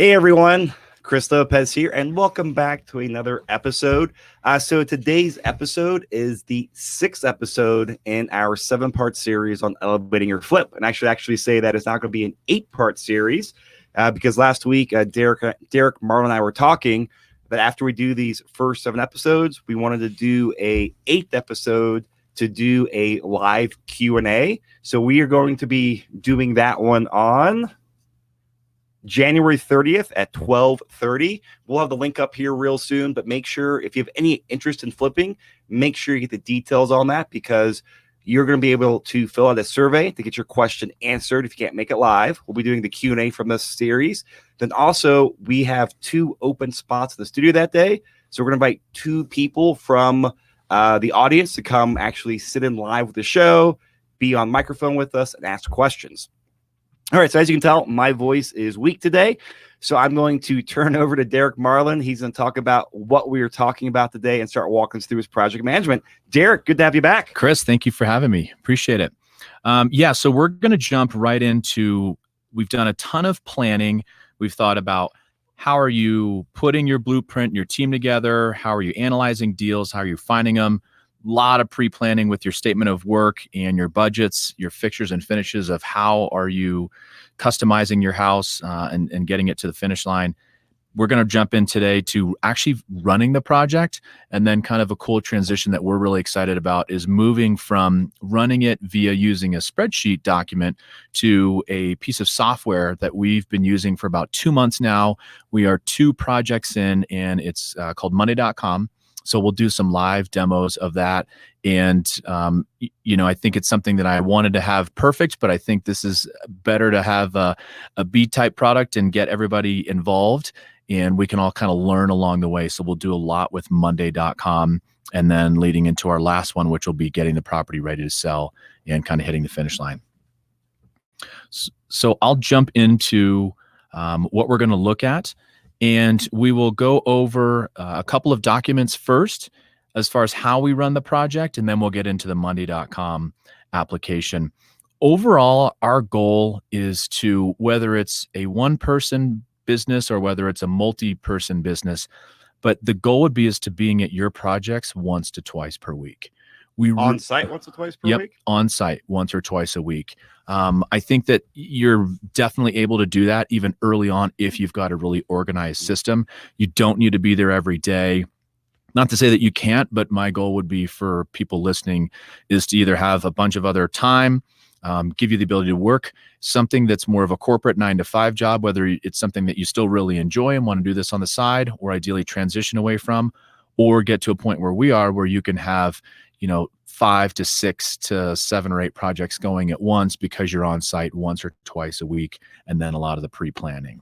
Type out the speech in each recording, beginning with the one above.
Hey everyone, Chris Lopez here, and welcome back to another episode. So today's episode is the sixth episode in our 7-part series on elevating your flip. And I should actually say that it's not going to be an 8-part series because last week Derek, Marlon, and I were talking that after we do these first 7 episodes, we wanted to do a 8th episode to do a live Q&A. So we are going to be doing that one on January 30th at 12:30. We'll have the link up here real soon, but make sure if you have any interest in flipping, make sure you get the details on that because you're going to be able to fill out a survey to get your question answered if you can't make it live. We'll be doing the Q&A from this series. Then also we have 2 open spots in the studio that day. So we're going to invite 2 people from the audience to come actually sit in live with the show, be on microphone with us, and ask questions. All right, so as you can tell, my voice is weak today, so I'm going to turn over to Derek Marlin. He's going to talk about what we are talking about today and start walking us through his project management. Derek, good to have you back. Chris, thank you for having me. Appreciate it. So we're going to jump right into, we've done a ton of planning. We've thought about how are you putting your blueprint, your team together? How are you analyzing deals? How are you finding them? Lot of pre-planning with your statement of work and your budgets, your fixtures and finishes of how are you customizing your house and getting it to the finish line. We're going to jump in today to actually running the project, and then kind of a cool transition that we're really excited about is moving from running it via using a spreadsheet document to a piece of software that we've been using for about 2 months now. We are 2 projects in, and it's called Monday.com. So we'll do some live demos of that. And, I think it's something that I wanted to have perfect, but I think this is better to have a B-type product and get everybody involved, and we can all kind of learn along the way. So we'll do a lot with Monday.com, and then leading into our last one, which will be getting the property ready to sell and kind of hitting the finish line. So I'll jump into what we're going to look at. And we will go over a couple of documents first as far as how we run the project, and then we'll get into the Monday.com application. Overall, our goal is to, whether it's a one-person business or whether it's a multi-person business, but the goal would be is to being at your projects once to twice per week. On site once or twice per week? On site once or twice a week. I think that you're definitely able to do that even early on if you've got a really organized system. You don't need to be there every day. Not to say that you can't, but my goal would be for people listening is to either have a bunch of other time, give you the ability to work something that's more of a corporate 9-to-5 job, whether it's something that you still really enjoy and want to do this on the side, or ideally transition away from, or get to a point where we are, where you can have 5 to 6 to 7 or 8 projects going at once because you're on site once or twice a week, and then a lot of the pre-planning.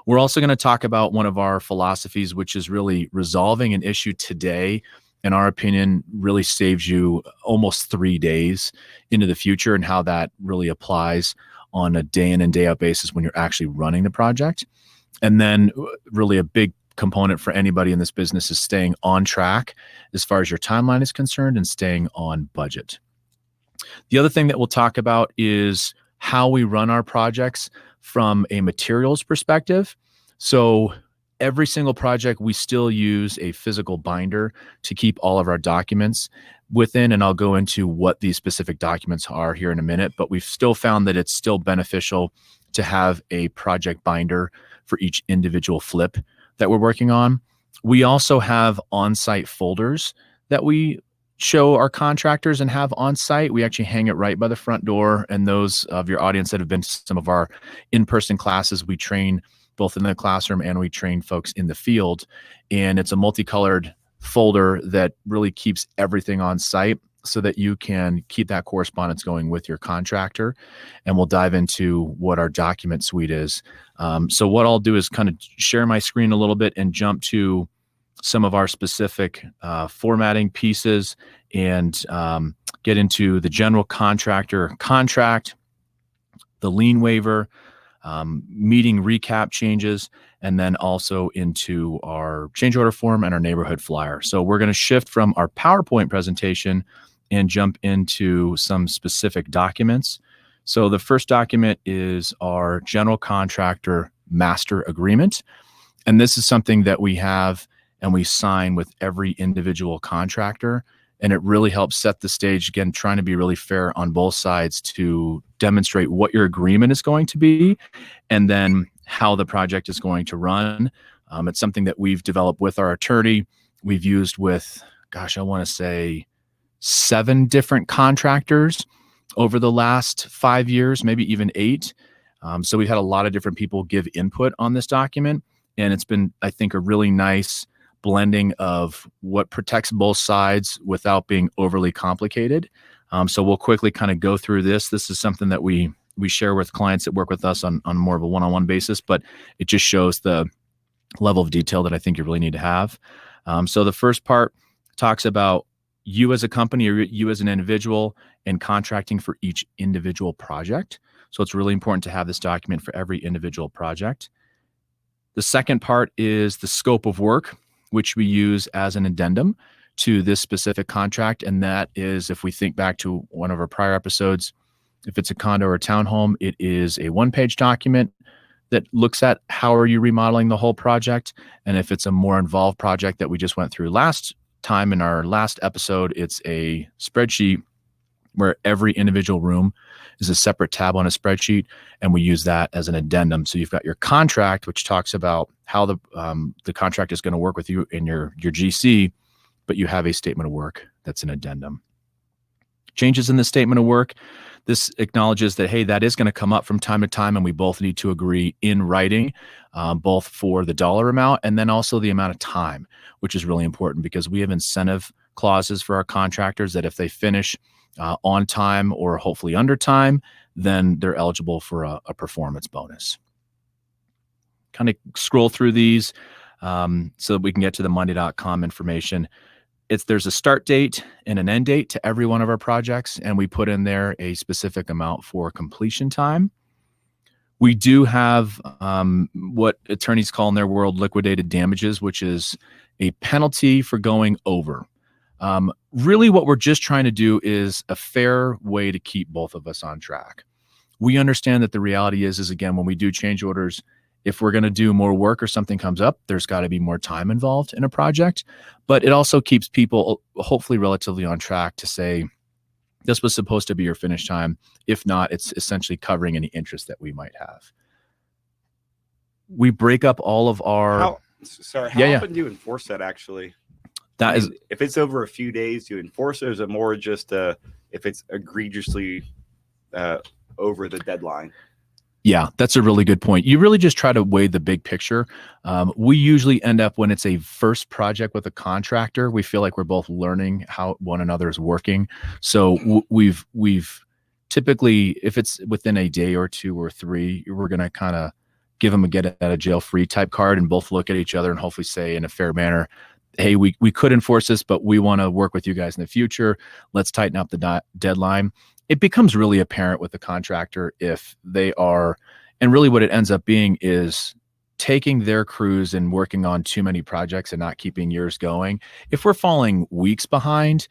We're also going to talk about one of our philosophies, which is really resolving an issue today, in our opinion, really saves you almost 3 days into the future, and how that really applies on a day in and day out basis when you're actually running the project. And then really a big component for anybody in this business is staying on track as far as your timeline is concerned and staying on budget. The other thing that we'll talk about is how we run our projects from a materials perspective. So every single project, we still use a physical binder to keep all of our documents within, and I'll go into what these specific documents are here in a minute, but we've still found that it's still beneficial to have a project binder for each individual flip that we're working on. We also have on-site folders that we show our contractors and have on site. We actually hang it right by the front door. And those of your audience that have been to some of our in-person classes, we train both in the classroom and we train folks in the field. And it's a multicolored folder that really keeps everything on site so that you can keep that correspondence going with your contractor. And we'll dive into what our document suite is. So what I'll do is kind of share my screen a little bit and jump to some of our specific formatting pieces and get into the general contractor contract, the lien waiver, meeting recap changes, and then also into our change order form and our neighborhood flyer. So we're going to shift from our PowerPoint presentation and jump into some specific documents. So the first document is our general contractor master agreement. And this is something that we have and we sign with every individual contractor. And it really helps set the stage, again, trying to be really fair on both sides to demonstrate what your agreement is going to be and then how the project is going to run. It's something that we've developed with our attorney. We've used with, I want to say 7 different contractors over the last 5 years, maybe even 8. So we've had a lot of different people give input on this document. And it's been, I think, a really nice blending of what protects both sides without being overly complicated. So we'll quickly kind of go through this. This is something that we share with clients that work with us on more of a one-on-one basis, but it just shows the level of detail that I think you really need to have. So the first part talks about you as a company or you as an individual and contracting for each individual project. So it's really important to have this document for every individual project. The second part is the scope of work, which we use as an addendum to this specific contract. And that is, if we think back to one of our prior episodes, if it's a condo or a townhome, it is a 1-page document that looks at how are you remodeling the whole project. And if it's a more involved project that we just went through last time in our last episode, it's a spreadsheet where every individual room is a separate tab on a spreadsheet, and we use that as an addendum. So you've got your contract, which talks about how the contract is going to work with you in your GC, but you have a statement of work that's an addendum. Changes in the statement of work. This acknowledges that, hey, that is going to come up from time to time, and we both need to agree in writing, both for the dollar amount and then also the amount of time, which is really important because we have incentive clauses for our contractors that if they finish on time or hopefully under time, then they're eligible for a performance bonus. Kind of scroll through these so that we can get to the Monday.com information. There's a start date and an end date to every one of our projects, and we put in there a specific amount for completion time. We do have what attorneys call in their world liquidated damages, which is a penalty for going over. Really what we're just trying to do is a fair way to keep both of us on track. We understand that the reality is again, when we do change orders, if we're going to do more work or something comes up, there's got to be more time involved in a project, but it also keeps people hopefully relatively on track to say, this was supposed to be your finish time. If not, it's essentially covering any interest that we might have. We break up all of our... How often do you enforce that actually? That is, if it's over a few days, do you enforce it, or is it more just if it's egregiously over the deadline? Yeah, that's a really good point. You really just try to weigh the big picture. We usually end up when it's a first project with a contractor, we feel like we're both learning how one another is working. So we've typically, if it's within a day or 2 or 3, we're going to kind of give them a get out of jail free type card and both look at each other and hopefully say in a fair manner, hey, we could enforce this, but we want to work with you guys in the future. Let's tighten up the deadline. It becomes really apparent with the contractor if they are, and really what it ends up being is taking their crews and working on too many projects and not keeping yours going. If we're falling weeks behind,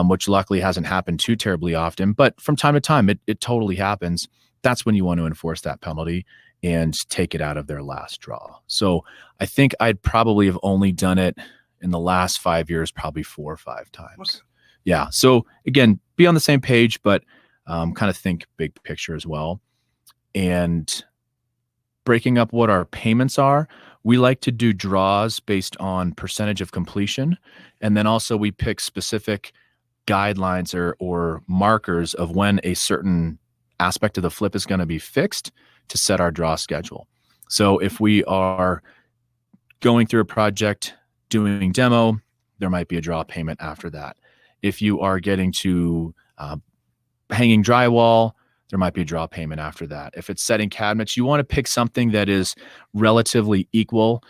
which luckily hasn't happened too terribly often, but from time to time, it totally happens. That's when you want to enforce that penalty and take it out of their last draw. So I think I'd probably have only done it in the last 5 years, probably 4 or 5 times. Okay. Yeah. So again, be on the same page, but kind of think big picture as well. And breaking up what our payments are, we like to do draws based on percentage of completion. And then also we pick specific guidelines or markers of when a certain aspect of the flip is going to be fixed to set our draw schedule. So if we are going through a project, doing demo, there might be a draw payment after that. If you are getting to hanging drywall, there might be a draw payment after that. If it's setting cabinets, you want to pick something that is relatively equal.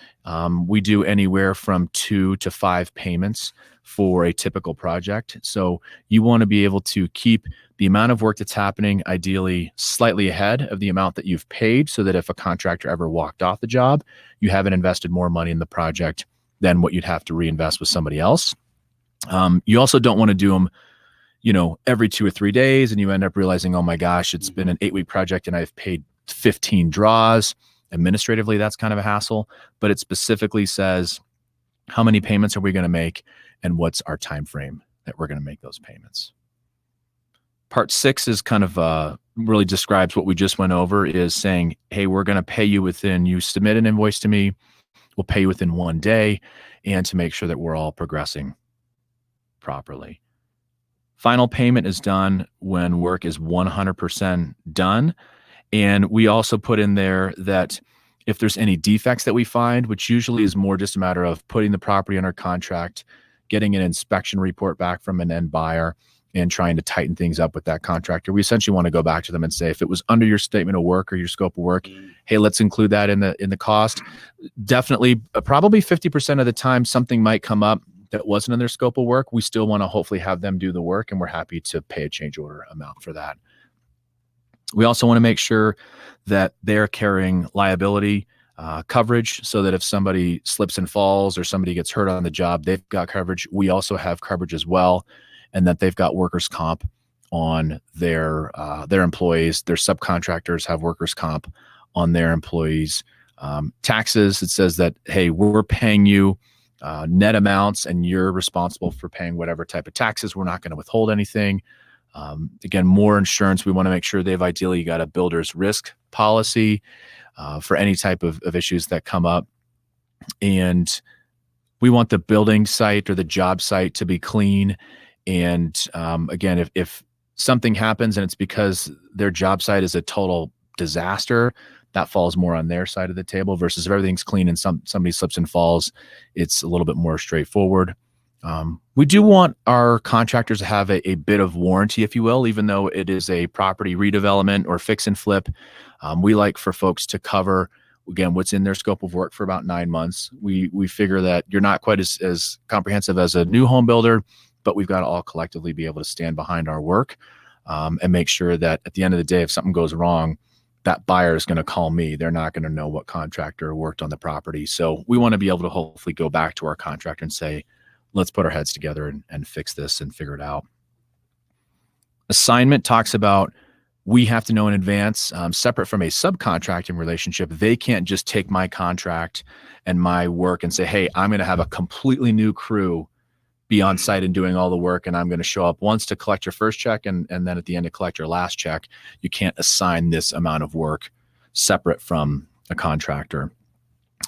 We do anywhere from 2 to 5 payments for a typical project. So you want to be able to keep the amount of work that's happening ideally slightly ahead of the amount that you've paid so that if a contractor ever walked off the job, you haven't invested more money in the project than what you'd have to reinvest with somebody else. You also don't want to do them, every 2 or 3 days and you end up realizing, oh my gosh, it's been an 8-week project and I've paid 15 draws. Administratively, that's kind of a hassle, but it specifically says how many payments are we going to make and what's our time frame that we're going to make those payments. Part 6 is kind of really describes what we just went over, is saying, hey, we're going to pay you you submit an invoice to me, we'll pay you within 1 day, and to make sure that we're all progressing properly. Final payment is done when work is 100% done. And we also put in there that if there's any defects that we find, which usually is more just a matter of putting the property under contract, getting an inspection report back from an end buyer, and trying to tighten things up with that contractor, we essentially want to go back to them and say, if it was under your statement of work or your scope of work, hey, let's include that in the cost. Definitely, probably 50% of the time, something might come up that wasn't in their scope of work. We still want to hopefully have them do the work, and we're happy to pay a change order amount for that. We also want to make sure that they're carrying liability coverage, so that if somebody slips and falls or somebody gets hurt on the job, they've got coverage. We also have coverage as well, and that they've got workers' comp on their employees. Their subcontractors have workers' comp on their employees. Taxes, it says that, hey, we're paying you net amounts, and you're responsible for paying whatever type of taxes. We're not going to withhold anything. Again, more insurance. We want to make sure they've ideally got a builder's risk policy for any type of issues that come up. And we want the building site or the job site to be clean. And again, if something happens and it's because their job site is a total disaster, that falls more on their side of the table, versus if everything's clean and somebody slips and falls, it's a little bit more straightforward. We do want our contractors to have a bit of warranty, if you will, even though it is a property redevelopment or fix and flip. We like for folks to cover, again, what's in their scope of work for about 9 months. We figure that you're not quite as comprehensive as a new home builder, but we've got to all collectively be able to stand behind our work and make sure that at the end of the day, if something goes wrong, that buyer is going to call me. They're not going to know what contractor worked on the property. So we want to be able to hopefully go back to our contractor and say, let's put our heads together and fix this and figure it out. Assignment talks about we have to know in advance, separate from a subcontracting relationship. They can't just take my contract and my work and say, hey, I'm going to have a completely new crew be on site and doing all the work, and I'm going to show up once to collect your first check and then at the end to collect your last check. You can't assign this amount of work separate from a contractor.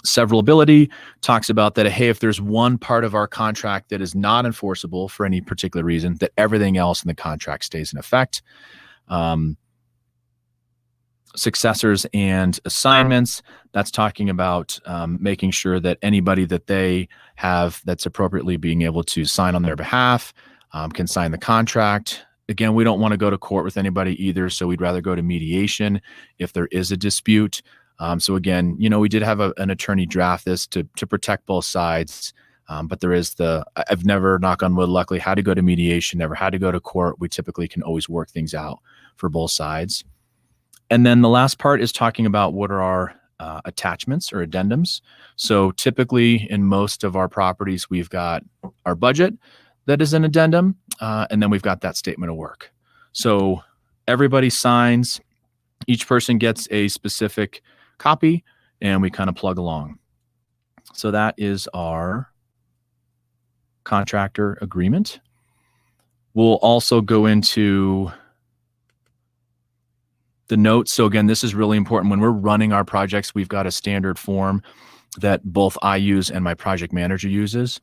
Severability talks about that, hey, if there's one part of our contract that is not enforceable for any particular reason, that everything else in the contract stays in effect. Successors and assignments, that's talking about making sure that anybody that they have that's appropriately being able to sign on their behalf can sign the contract. Again, we don't want to go to court with anybody either, so we'd rather go to mediation if there is a dispute. So again, we did have an attorney draft this to protect both sides, but there is I've never, knock on wood, luckily had to go to mediation, never had to go to court. We typically can always work things out for both sides. And then the last part is talking about what are our attachments or addendums. So typically in most of our properties, we've got our budget that is an addendum, and then we've got that statement of work. So everybody signs, each person gets a specific copy, and we kind of plug along. So that is our contractor agreement. We'll also go into the notes. So again, this is really important. When we're running our projects, we've got a standard form that both I use and my project manager uses,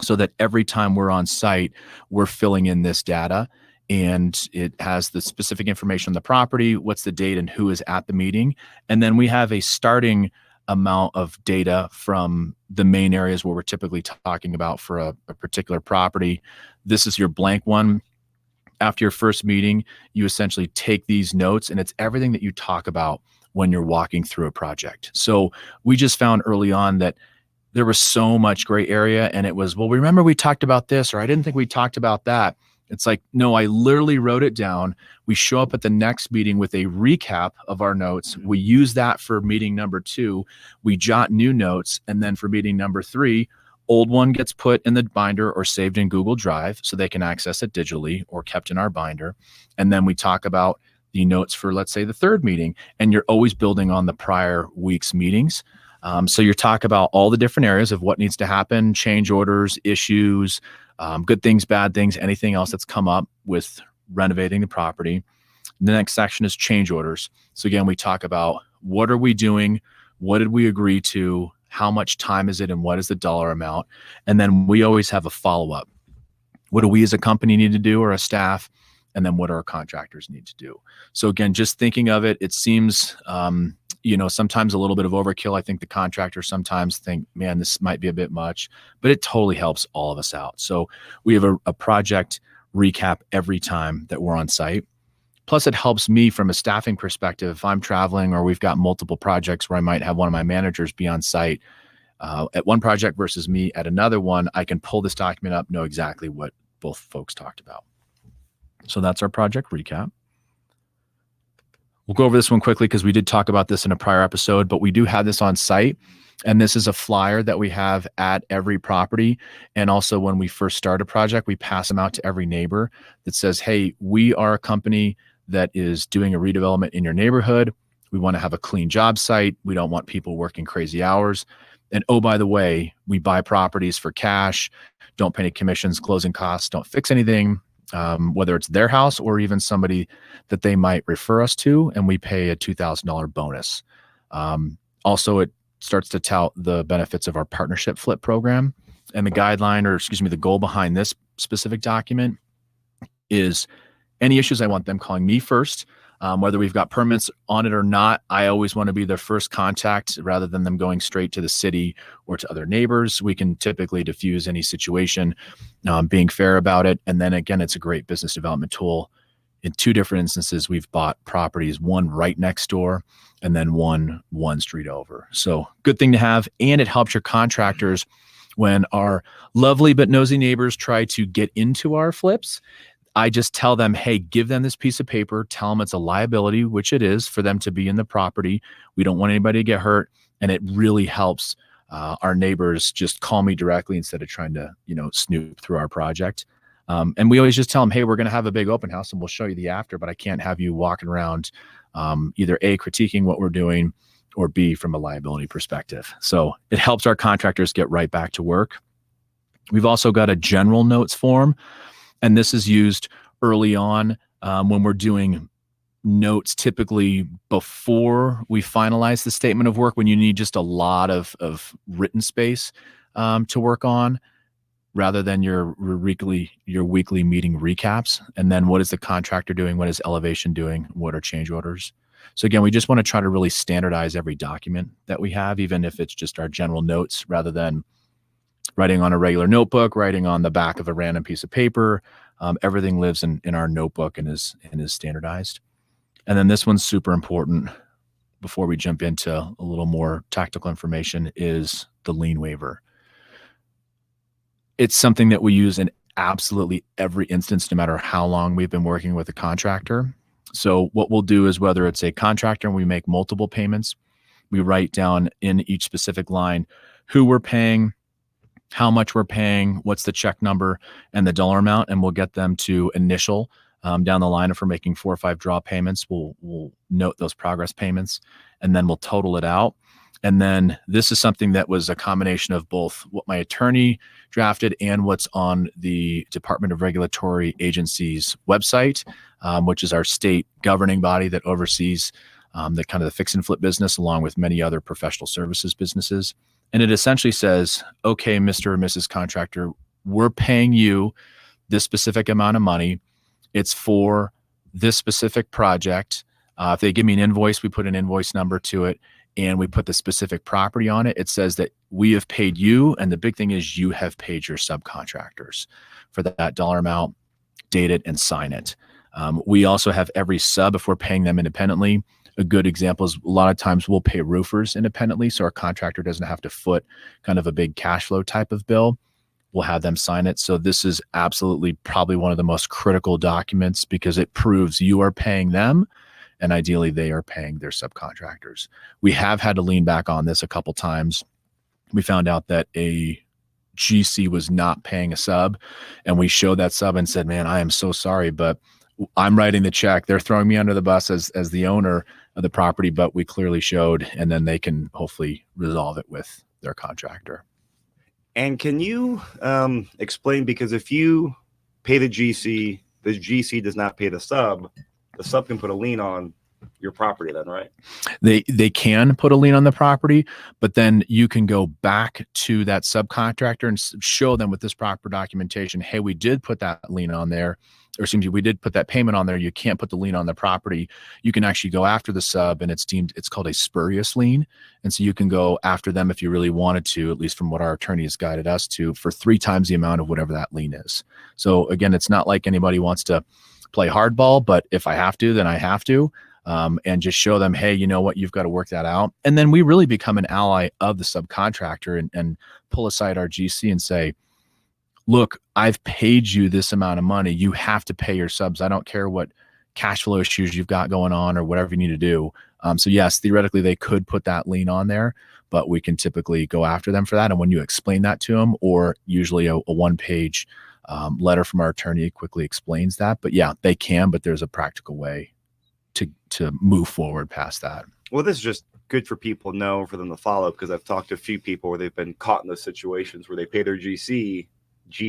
so that every time we're on site, we're filling in this data, and it has the specific information on the property, what's the date and who is at the meeting. And then we have a starting amount of data from the main areas where we're typically talking about for a particular property. This is your blank one. After your first meeting, you essentially take these notes, and it's everything that you talk about when you're walking through a project. So we just found early on that there was so much gray area, and it was, well, remember we talked about this, or I didn't think we talked about that. It's like, no, I literally wrote it down. We show up at the next meeting with a recap of our notes. We use that for meeting number 2. We jot new notes. And then for meeting number 3, old one gets put in the binder or saved in Google Drive so they can access it digitally or kept in our binder. And then we talk about the notes for, let's say, the third meeting, and you're always building on the prior week's meetings. So you talk about all the different areas of what needs to happen, change orders, issues, good things, bad things, anything else that's come up with renovating the property. The next section is change orders. So again, we talk about what are we doing? What did we agree to? How much time is it? And what is the dollar amount? And then we always have a follow-up. What do we as a company need to do, or a staff? And then what do our contractors need to do? So again, just thinking of it, it seems, sometimes a little bit of overkill. I think the contractors sometimes think, man, this might be a bit much, but it totally helps all of us out. So we have a project recap every time that we're on site. Plus, it helps me from a staffing perspective. If I'm traveling or we've got multiple projects where I might have one of my managers be on site at one project versus me at another one, I can pull this document up, know exactly what both folks talked about. So that's our project recap. We'll go over this one quickly because we did talk about this in a prior episode, but we do have this on site. And this is a flyer that we have at every property. And also when we first start a project, we pass them out to every neighbor that says, hey, we are a company that is doing a redevelopment in your neighborhood. We want to have a clean job site. We don't want people working crazy hours. And oh, by the way, we buy properties for cash, don't pay any commissions, closing costs, don't fix anything, whether it's their house or even somebody that they might refer us to, and we pay a $2,000 bonus. Also, it starts to tout the benefits of our partnership flip program. And the goal behind this specific document is any issues, I want them calling me first. Whether we've got permits on it or not, I always want to be their first contact rather than them going straight to the city or to other neighbors. We can typically diffuse any situation, being fair about it. And then again, it's a great business development tool. In two different instances, we've bought properties, one right next door and then one street over. So good thing to have. And it helps your contractors when our lovely but nosy neighbors try to get into our flips. I just tell them, hey, give them this piece of paper, tell them it's a liability, which it is for them to be in the property. We don't want anybody to get hurt. And it really helps our neighbors just call me directly instead of trying to, snoop through our project. And we always just tell them, hey, we're going to have a big open house and we'll show you the after, but I can't have you walking around either A, critiquing what we're doing, or B, from a liability perspective. So it helps our contractors get right back to work. We've also got a general notes form. And this is used early on when we're doing notes, typically before we finalize the statement of work, when you need just a lot of written space to work on, rather than your weekly meeting recaps. And then what is the contractor doing? What is elevation doing? What are change orders? So again, we just want to try to really standardize every document that we have, even if it's just our general notes, rather than writing on a regular notebook, writing on the back of a random piece of paper. Everything lives in our notebook and is standardized. And then this one's super important before we jump into a little more tactical information is the lien waiver. It's something that we use in absolutely every instance, no matter how long we've been working with a contractor. So what we'll do is, whether it's a contractor and we make multiple payments, we write down in each specific line who we're paying, how much we're paying, what's the check number, and the dollar amount, and we'll get them to initial down the line. If we're making 4 or 5 draw payments, we'll note those progress payments, and then we'll total it out. And then this is something that was a combination of both what my attorney drafted and what's on the Department of Regulatory Agency's website, which is our state governing body that oversees the kind of the fix and flip business, along with many other professional services businesses. And it essentially says, okay, Mr. or Mrs. Contractor, we're paying you this specific amount of money. It's for this specific project. If they give me an invoice, we put an invoice number to it, and we put the specific property on it. It says that we have paid you, and the big thing is you have paid your subcontractors for that dollar amount, date it, and sign it. We also have every sub, if we're paying them independently. A good example is a lot of times we'll pay roofers independently, so our contractor doesn't have to foot kind of a big cash flow type of bill. We'll have them sign it. So this is absolutely probably one of the most critical documents, because it proves you are paying them, and ideally they are paying their subcontractors. We have had to lean back on this a couple times. We found out that a GC was not paying a sub, and we showed that sub and said, man, I am so sorry, but I'm writing the check. They're throwing me under the bus as the owner of the property, but we clearly showed, and then they can hopefully resolve it with their contractor. And can you explain, because if you pay the GC does not pay the sub can put a lien on your property then, right? They can put a lien on the property, but then you can go back to that subcontractor and show them with this proper documentation, hey, we did put that lien on there, or excuse me, we did put that payment on there. You can't put the lien on the property. You can actually go after the sub, and it's called a spurious lien. And so you can go after them if you really wanted to, at least from what our attorney has guided us to, for 3 times the amount of whatever that lien is. So again, it's not like anybody wants to play hardball, but if I have to, then I have to. And just show them, hey, you know what, you've got to work that out. And then we really become an ally of the subcontractor and pull aside our GC and say, look, I've paid you this amount of money. You have to pay your subs. I don't care what cash flow issues you've got going on or whatever you need to do. So yes, theoretically, they could put that lien on there, but we can typically go after them for that. And when you explain that to them, or usually a 1-page letter from our attorney quickly explains that. But yeah, they can, but there's a practical way to move forward past that. Well, this is just good for people to know, for them to follow, because I've talked to a few people where they've been caught in those situations where they pay their GC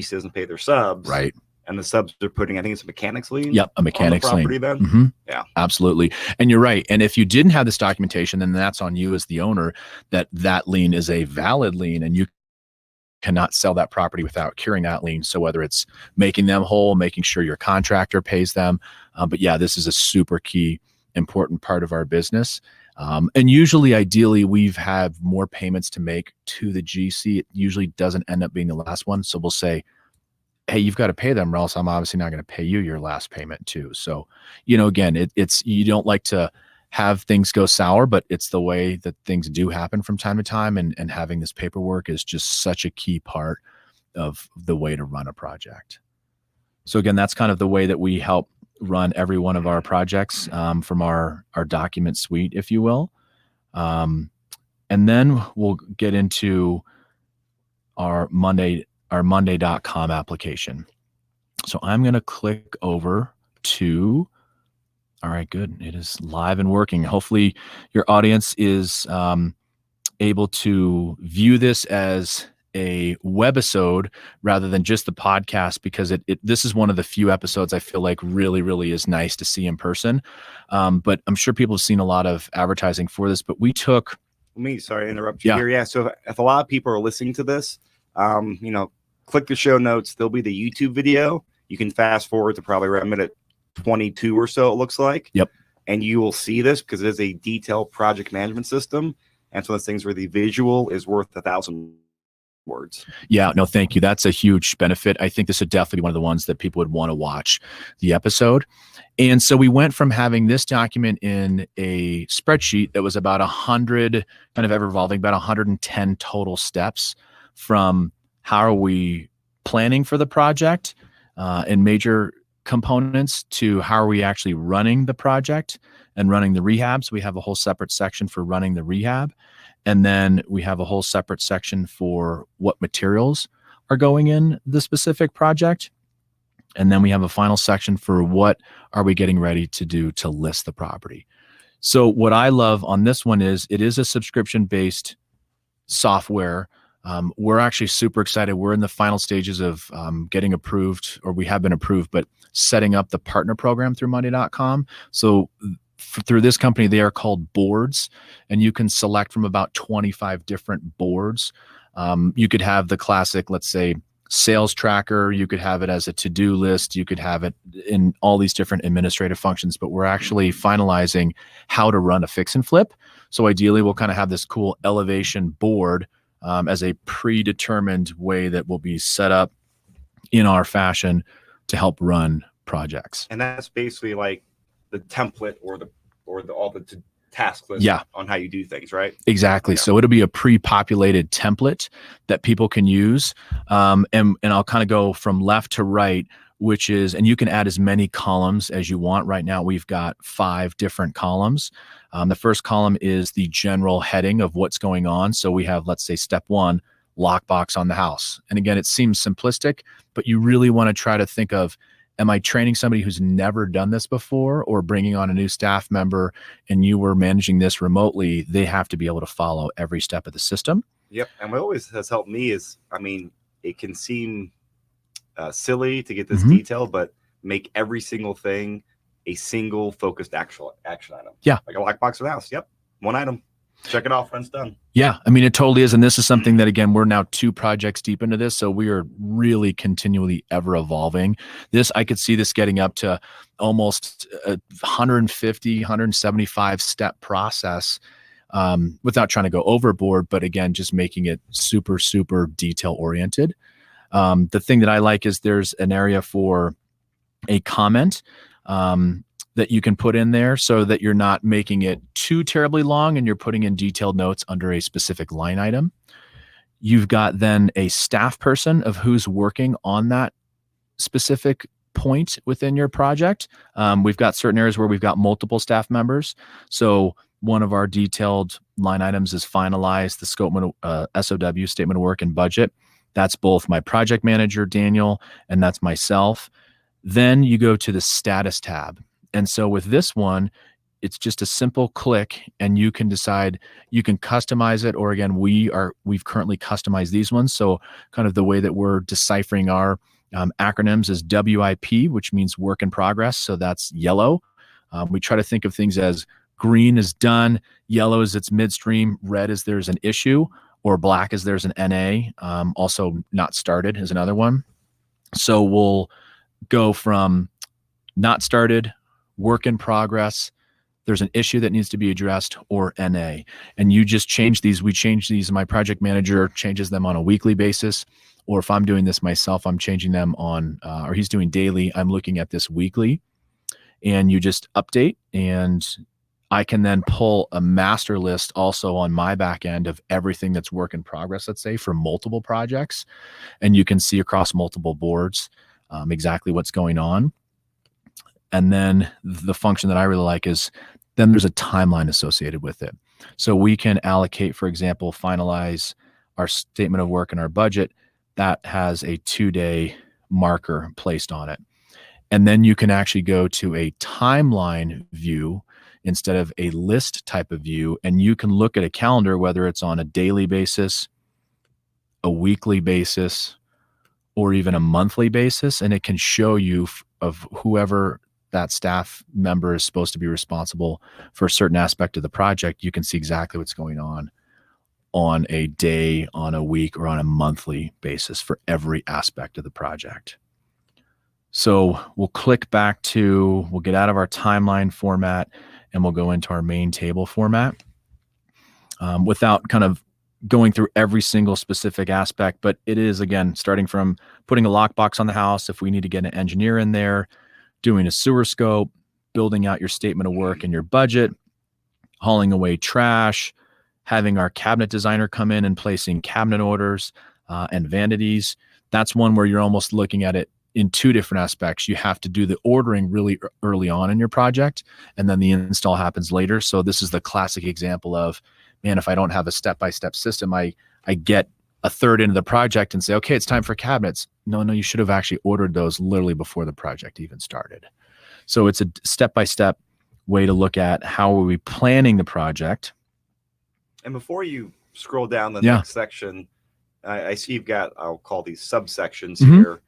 doesn't pay their subs. Right. And the subs are putting, I think it's a mechanics lien. Yep, a mechanics lien. Then. Mm-hmm. Yeah, absolutely. And you're right. And if you didn't have this documentation, then that's on you as the owner, that lien is a valid lien, and you cannot sell that property without curing that lien. So whether it's making them whole, making sure your contractor pays them. But yeah, this is a super key, important part of our business. And usually, ideally, we've had more payments to make to the GC. It usually doesn't end up being the last one. So we'll say, hey, you've got to pay them, or else I'm obviously not going to pay you your last payment too. So, again, it's you don't like to have things go sour, but it's the way that things do happen from time to time. And having this paperwork is just such a key part of the way to run a project. So again, that's kind of the way that we help run every one of our projects from our document suite, if you will. And then we'll get into our Monday.com application. So I'm going to click over to, all right, good. It is live and working. Hopefully your audience is able to view this as a webisode rather than just the podcast, because this is one of the few episodes I feel like really is nice to see in person. But I'm sure people have seen a lot of advertising for this, but we took... Sorry to interrupt you here. Yeah. So if a lot of people are listening to this, click the show notes. There'll be the YouTube video. You can fast forward to probably around minute 22 or so, it looks like. Yep. And you will see this because it is a detailed project management system. And it's one of those things where the visual is worth 1,000 words. Yeah, no, thank you. That's a huge benefit. I think this would definitely be one of the ones that people would want to watch the episode. And so we went from having this document in a spreadsheet that was about 100, kind of ever evolving, about 110 total steps, from how are we planning for the project and major components, to how are we actually running the project and running the rehab. So we have a whole separate section for running the rehab. And then we have a whole separate section for what materials are going in the specific project. And then we have a final section for what are we getting ready to do to list the property. So what I love on this one is it is a subscription-based software. We're actually super excited. We're in the final stages of getting approved, or we have been approved, but setting up the partner program through Monday.com. So through this company, they are called boards, and you can select from about 25 different boards. You could have the classic, let's say, sales tracker. You could have it as a to-do list. You could have it in all these different administrative functions, but we're actually finalizing how to run a fix and flip. So ideally, we'll kind of have this cool elevation board as a predetermined way that will be set up in our fashion to help run projects. And that's basically like the template or all the task list on how you do things, right? Exactly. Yeah. So it'll be a pre-populated template that people can use. And I'll kind of go from left to right, which is, and you can add as many columns as you want. Right now, we've got 5 different columns. The first column is the general heading of what's going on. So we have, let's say, step 1, lockbox on the house. And again, it seems simplistic, but you really want to try to think of Am I training somebody who's never done this before, or bringing on a new staff member and you were managing this remotely? They have to be able to follow every step of the system. Yep. And what always has helped me is, I mean, it can seem silly to get this detail, but make every single thing a single focused action item. Yeah. Like a lockbox of the house. Yep. One item. Check it off when it's done. Yeah. I mean, it totally is. And this is something that, again, we're now 2 projects deep into this. So we are really continually ever evolving. I could see this getting up to almost a 150, 175 step process, without trying to go overboard, but again, just making it super, super detail oriented. The thing that I like is there's an area for a comment that you can put in there so that you're not making it too terribly long and you're putting in detailed notes under a specific line item. You've got then a staff person of who's working on that specific point within your project. We've got certain areas where we've got multiple staff members. So one of our detailed line items is finalize the scope SOW, statement of work and budget. That's both my project manager, Daniel, and that's myself. Then you go to the status tab. And so with this one, it's just a simple click and you can decide, you can customize it, or again, we've currently customized these ones. So kind of the way that we're deciphering our acronyms is WIP, which means work in progress. So that's yellow. We try to think of things as green is done, yellow is it's midstream, red is there's an issue, or black is there's an NA. Also not started is another one. So we'll go from not started, work in progress, there's an issue that needs to be addressed, or NA. And you just change these. We change these. My project manager changes them on a weekly basis. Or if I'm doing this myself, I'm changing them on, or he's doing daily. I'm looking at this weekly. And you just update, and I can then pull a master list also on my back end of everything that's work in progress, let's say, for multiple projects. And you can see across multiple boards exactly what's going on. And then the function that I really like is then there's a timeline associated with it. So we can allocate, for example, finalize our statement of work and our budget. That has a 2-day marker placed on it. And then you can actually go to a timeline view instead of a list type of view. And you can look at a calendar, whether it's on a daily basis, a weekly basis, or even a monthly basis. And it can show you of whoever that staff member is supposed to be responsible for a certain aspect of the project. You can see exactly what's going on a day, on a week, or on a monthly basis for every aspect of the project. So we'll click back to, we'll get out of our timeline format and we'll go into our main table format without kind of going through every single specific aspect. But it is, again, starting from putting a lockbox on the house, if we need to get an engineer in there, doing a sewer scope, building out your statement of work and your budget, hauling away trash, having our cabinet designer come in and placing cabinet orders and vanities. That's one where you're almost looking at it in 2 different aspects. You have to do the ordering really early on in your project, and then the install happens later. So this is the classic example of, man, if I don't have a step-by-step system, I get a third into the project and say, okay, it's time for cabinets. No, you should have actually ordered those literally before the project even started. So it's a step-by-step way to look at how are we planning the project. And before you scroll down the next section, I see you've got, I'll call these subsections here.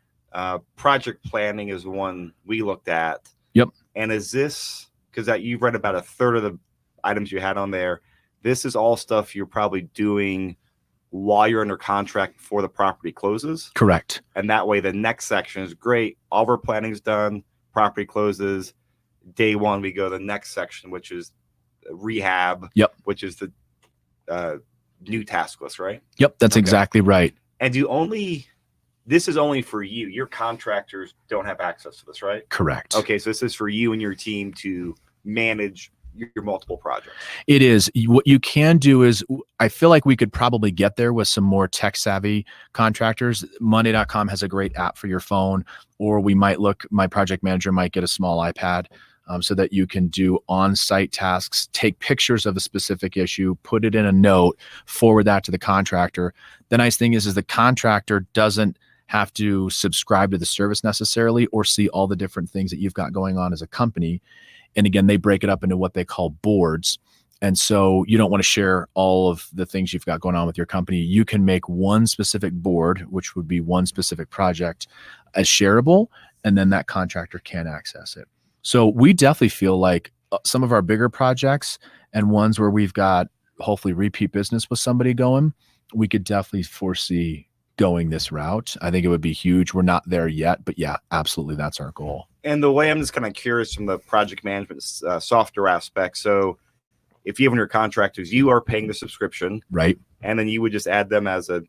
Project planning is one we looked at. Yep. And is this, because you've read about a third of the items you had on there, this is all stuff you're probably doing while you're under contract before the property closes? Correct. And that way the next section is great. All of our planning is done. Property closes. Day one, we go to the next section, which is rehab. Yep. Which is the new task list, right? Yep. That's exactly right. And this is only for you. Your contractors don't have access to this, right? Correct. Okay. So this is for you and your team to manage your multiple projects. It is. What you can do is, I feel like we could probably get there with some more tech savvy contractors. Monday.com has a great app for your phone, or my project manager might get a small iPad so that you can do on-site tasks, take pictures of a specific issue, put it in a note, forward that to the contractor. The nice thing is the contractor doesn't have to subscribe to the service necessarily or see all the different things that you've got going on as a company. And again, they break it up into what they call boards. And so you don't want to share all of the things you've got going on with your company. You can make one specific board, which would be one specific project, as shareable, and then that contractor can access it. So we definitely feel like some of our bigger projects and ones where we've got hopefully repeat business with somebody going, we could definitely foresee going this route. I think it would be huge. We're not there yet, but yeah, absolutely. That's our goal. And the way I'm just kind of curious from the project management software aspect. So if you have your contractors, you are paying the subscription, right? And then you would just add them as a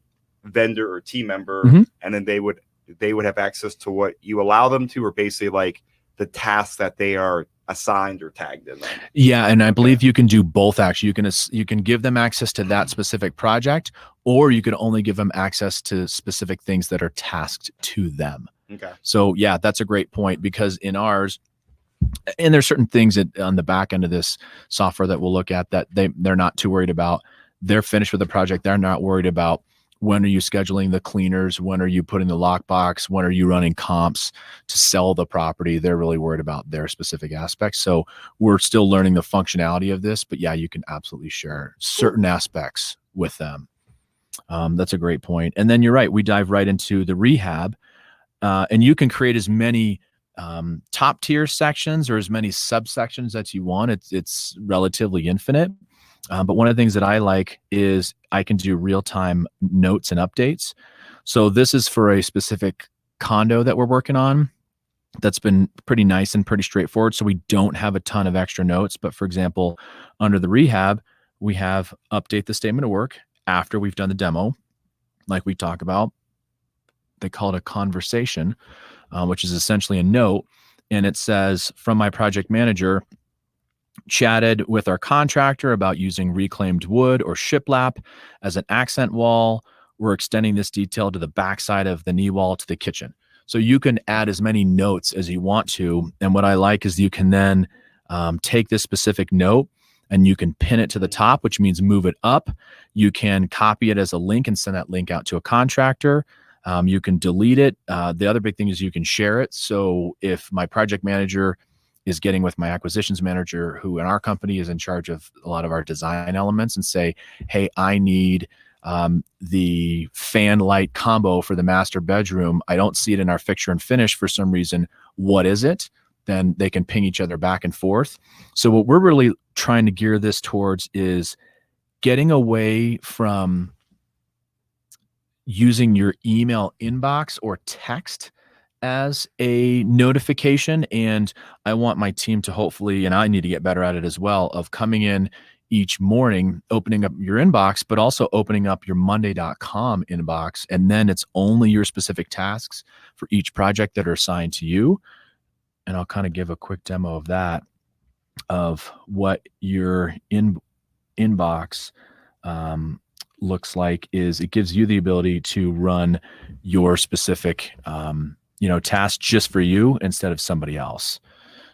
vendor or team member, and then they would have access to what you allow them to, or basically like the tasks that they are assigned or tagged in them. Yeah, and I believe you can do both. Actually, you can give them access to that specific project, or you can only give them access to specific things that are tasked to them. Okay. So yeah, that's a great point, because in ours, and there's certain things that on the back end of this software that we'll look at that they're not too worried about. They're finished with the project. They're not worried about when are you scheduling the cleaners, when are you putting the lockbox, when are you running comps to sell the property. They're really worried about their specific aspects. So we're still learning the functionality of this, but yeah, you can absolutely share certain aspects with them. That's a great point. And then you're right, we dive right into the rehab, and you can create as many top tier sections or as many subsections that you want. It's relatively infinite. But one of the things that I like is I can do real-time notes and updates. So this is for a specific condo that we're working on that's been pretty nice and pretty straightforward. So we don't have a ton of extra notes. But for example, under the rehab, we have update the statement of work after we've done the demo, like we talk about. They call it a conversation, which is essentially a note. And it says, from my project manager, chatted with our contractor about using reclaimed wood or shiplap as an accent wall. We're extending this detail to the backside of the knee wall to the kitchen. So you can add as many notes as you want to. And what I like is you can then take this specific note and you can pin it to the top, which means move it up. You can copy it as a link and send that link out to a contractor. You can delete it. The other big thing is you can share it. So if my project manager is getting with my acquisitions manager, who in our company is in charge of a lot of our design elements, and say, hey, I need the fan light combo for the master bedroom. I don't see it in our fixture and finish for some reason. What is it? Then they can ping each other back and forth. So what we're really trying to gear this towards is getting away from using your email inbox or text as a notification. And I want my team to hopefully, and I need to get better at it as well, of coming in each morning, opening up your inbox, but also opening up your monday.com inbox. And then it's only your specific tasks for each project that are assigned to you. And I'll kind of give a quick demo of that, of what your inbox looks like. Is it gives you the ability to run your specific task just for you instead of somebody else.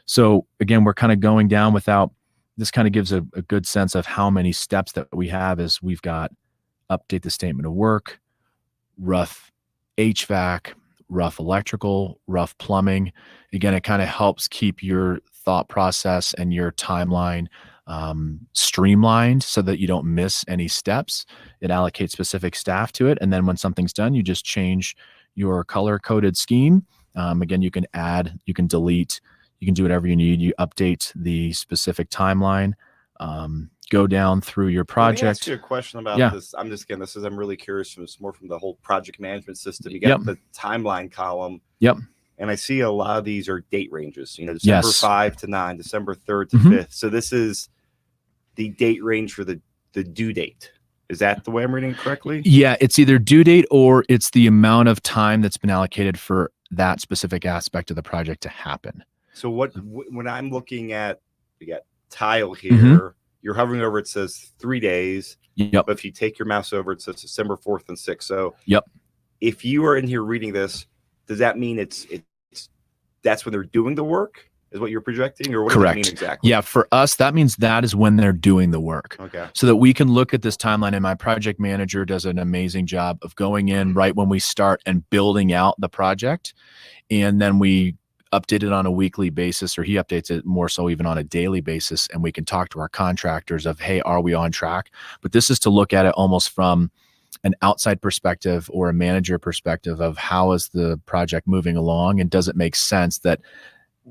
So again, we're kind of going down without, this kind of gives a good sense of how many steps that we have. Is we've got update the statement of work, rough HVAC, rough electrical, rough plumbing. Again, it kind of helps keep your thought process and your timeline streamlined so that you don't miss any steps. It allocates specific staff to it. And then when something's done, you just change your color coded scheme. Again, you can add, you can delete, you can do whatever you need. You update the specific timeline, go down through your project. Let me ask you a question about this. I'm just getting this is I'm really curious. It's more from the whole project management system. You got the timeline column. Yep. And I see a lot of these are date ranges, December 5 to 9, December 3rd to 5th. So this is the date range for the due date. Is that the way I'm reading it correctly? Yeah, it's either due date or it's the amount of time that's been allocated for that specific aspect of the project to happen. So when I'm looking at, we got tile here, you're hovering over, it says 3 days. Yep. But if you take your mouse over, it says December 4th and 6th. So if you are in here reading this, does that mean it's that's when they're doing the work? is what you're projecting, or what does that mean Correct. exactly? Yeah, for us, that means that is when they're doing the work. Okay. So that we can look at this timeline, and my project manager does an amazing job of going in right when we start and building out the project. And then we update it on a weekly basis, or he updates it more so even on a daily basis. And we can talk to our contractors of, hey, are we on track? But this is to look at it almost from an outside perspective or a manager perspective of how is the project moving along, and does it make sense that,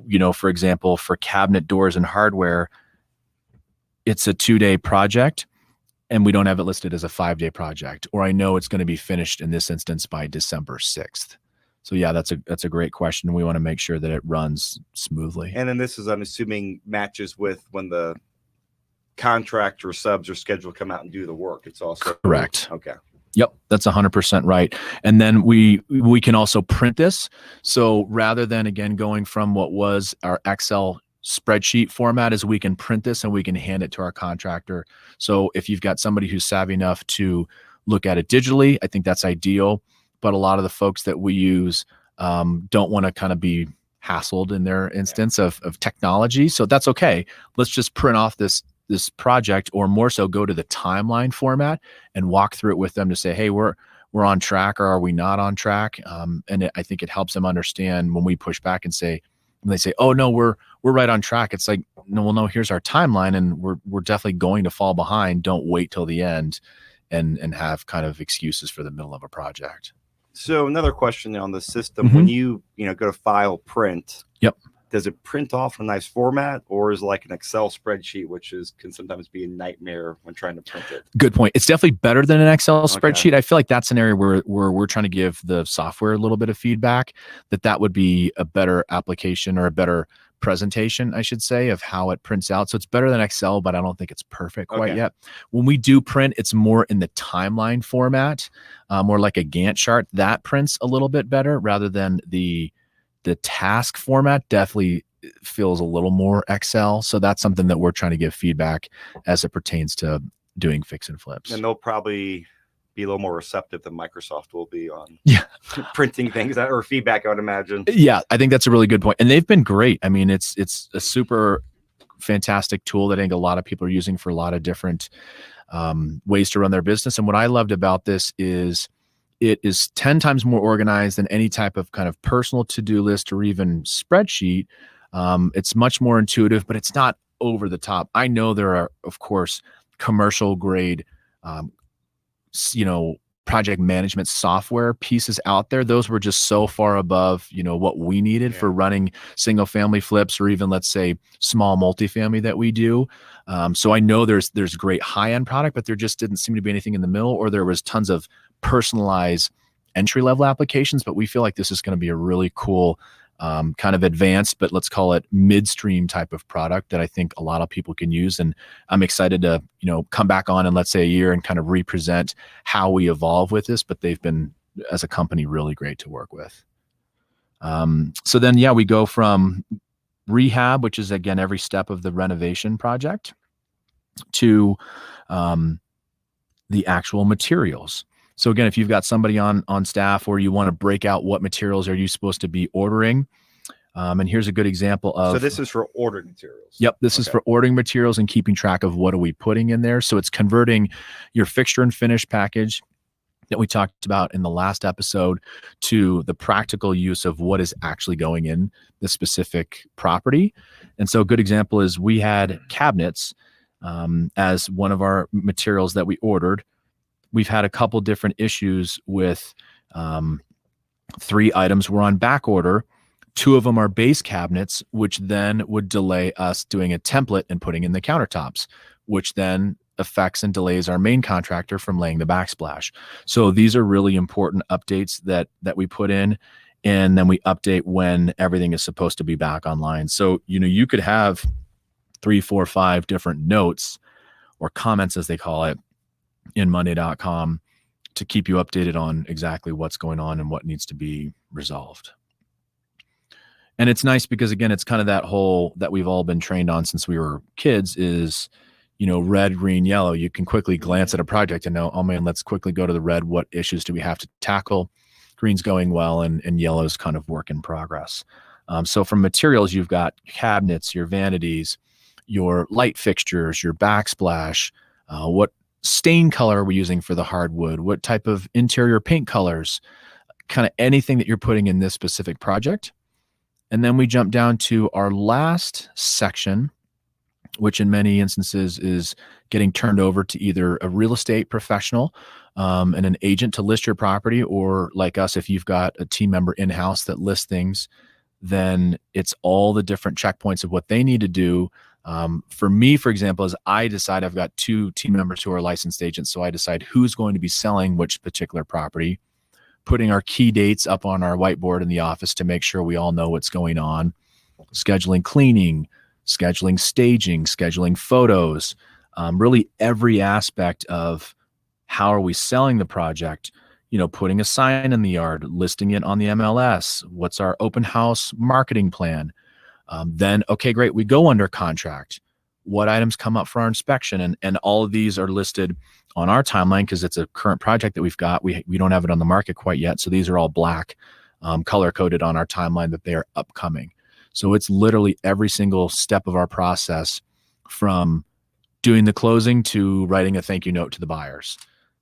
you know, for example, for cabinet doors and hardware, it's a 2-day project and we don't have it listed as a 5-day project, or I know it's going to be finished in this instance by December 6th. So yeah, that's a great question. We want to make sure that it runs smoothly. And then this is, I'm assuming, matches with when the contractor subs are scheduled to come out and do the work. It's also correct. Okay. Yep, that's 100% right. And then we can also print this. So rather than, again, going from what was our Excel spreadsheet format, is we can print this and we can hand it to our contractor. So if you've got somebody who's savvy enough to look at it digitally, I think that's ideal. But a lot of the folks that we use don't want to kind of be hassled in their instance of technology. So that's okay. Let's just print off this project, or more so go to the timeline format and walk through it with them to say, hey, we're on track, or are we not on track? I think it helps them understand when we push back and say, when they say, oh no, we're right on track. It's like, no, well, no, here's our timeline, and we're definitely going to fall behind. Don't wait till the end and have kind of excuses for the middle of a project. So another question on the system, when you go to file print, yep, does it print off in a nice format, or is it like an Excel spreadsheet, which can sometimes be a nightmare when trying to print it? Good point. It's definitely better than an Excel spreadsheet. I feel like that's an area where we're trying to give the software a little bit of feedback, that would be a better application, or a better presentation, I should say, of how it prints out. So it's better than Excel, but I don't think it's perfect quite yet. When we do print, it's more in the timeline format, more like a Gantt chart. That prints a little bit better, rather than the task format definitely feels a little more Excel. So that's something that we're trying to give feedback as it pertains to doing fix and flips. And they'll probably be a little more receptive than Microsoft will be on printing things, or feedback, I would imagine. Yeah, I think that's a really good point. And they've been great. I mean, it's a super fantastic tool that I think a lot of people are using for a lot of different ways to run their business. And what I loved about this is it is 10 times more organized than any type of kind of personal to-do list or even spreadsheet. It's much more intuitive, but it's not over the top. I know there are, of course, commercial grade, project management software pieces out there. Those were just so far above, what we needed for running single family flips, or even, let's say, small multifamily that we do. So I know there's great high-end product, but there just didn't seem to be anything in the middle, or there was tons of personalized entry-level applications. But we feel like this is going to be a really cool kind of advanced, but let's call it midstream type of product that I think a lot of people can use. And I'm excited to, come back on in, let's say, a year and kind of represent how we evolve with this. But they've been, as a company, really great to work with. So then, we go from rehab, which is, again, every step of the renovation project, to the actual materials. So again, if you've got somebody on staff, or you want to break out what materials are you supposed to be ordering, and here's a good example of. So this is for ordering materials. Yep, this is for ordering materials and keeping track of what are we putting in there. So it's converting your fixture and finish package that we talked about in the last episode to the practical use of what is actually going in the specific property. And so a good example is we had cabinets as one of our materials that we ordered. We've had a couple different issues with 3 items were on back order. 2 of them are base cabinets, which then would delay us doing a template and putting in the countertops, which then affects and delays our main contractor from laying the backsplash. So these are really important updates that we put in, and then we update when everything is supposed to be back online. So, you could have 3, 4, 5 different notes or comments, as they call it, in Monday.com to keep you updated on exactly what's going on and what needs to be resolved. And it's nice because, again, it's kind of that whole that we've all been trained on since we were kids is, red, green, yellow. You can quickly glance at a project and know, oh man, let's quickly go to the red. What issues do we have to tackle? Green's going well, and yellow's kind of work in progress. So from materials, you've got cabinets, your vanities, your light fixtures, your backsplash, what stain color are we using for the hardwood, what type of interior paint colors, kind of anything that you're putting in this specific project. And then we jump down to our last section, which in many instances is getting turned over to either a real estate professional and an agent to list your property, or like us, if you've got a team member in-house that lists things, then it's all the different checkpoints of what they need to do. For me, for example, is I decide I've got 2 team members who are licensed agents. So I decide who's going to be selling which particular property, putting our key dates up on our whiteboard in the office to make sure we all know what's going on, scheduling cleaning, scheduling staging, scheduling photos, really every aspect of how are we selling the project, putting a sign in the yard, listing it on the MLS, what's our open house marketing plan. Then, okay, great, we go under contract. What items come up for our inspection? And all of these are listed on our timeline because it's a current project that we've got. We don't have it on the market quite yet. So these are all black, color coded on our timeline that they are upcoming. So it's literally every single step of our process, from doing the closing to writing a thank you note to the buyers.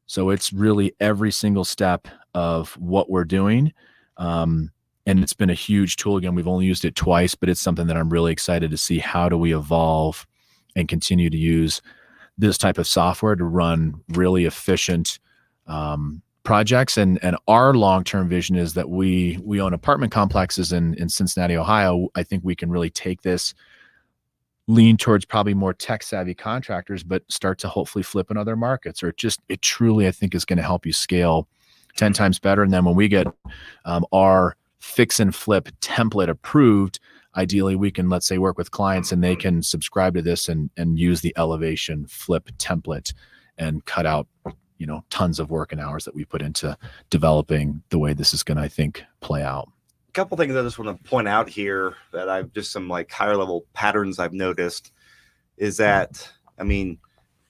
So it's really every single step of what we're doing. And it's been a huge tool. Again, we've only used it twice, but it's something that I'm really excited to see. How do we evolve and continue to use this type of software to run really efficient projects? And our long-term vision is that we own apartment complexes in Cincinnati, Ohio. I think we can really take this, lean towards probably more tech-savvy contractors, but start to hopefully flip in other markets. Or it truly, I think, is going to help you scale 10 times better. And then when we get our fix and flip template approved, ideally we can, let's say, work with clients and they can subscribe to this and use the Elevation Flip template and cut out, tons of work and hours that we put into developing the way this is going to, I think, play out. A couple things I just want to point out here that I've just some like higher level patterns I've noticed is that,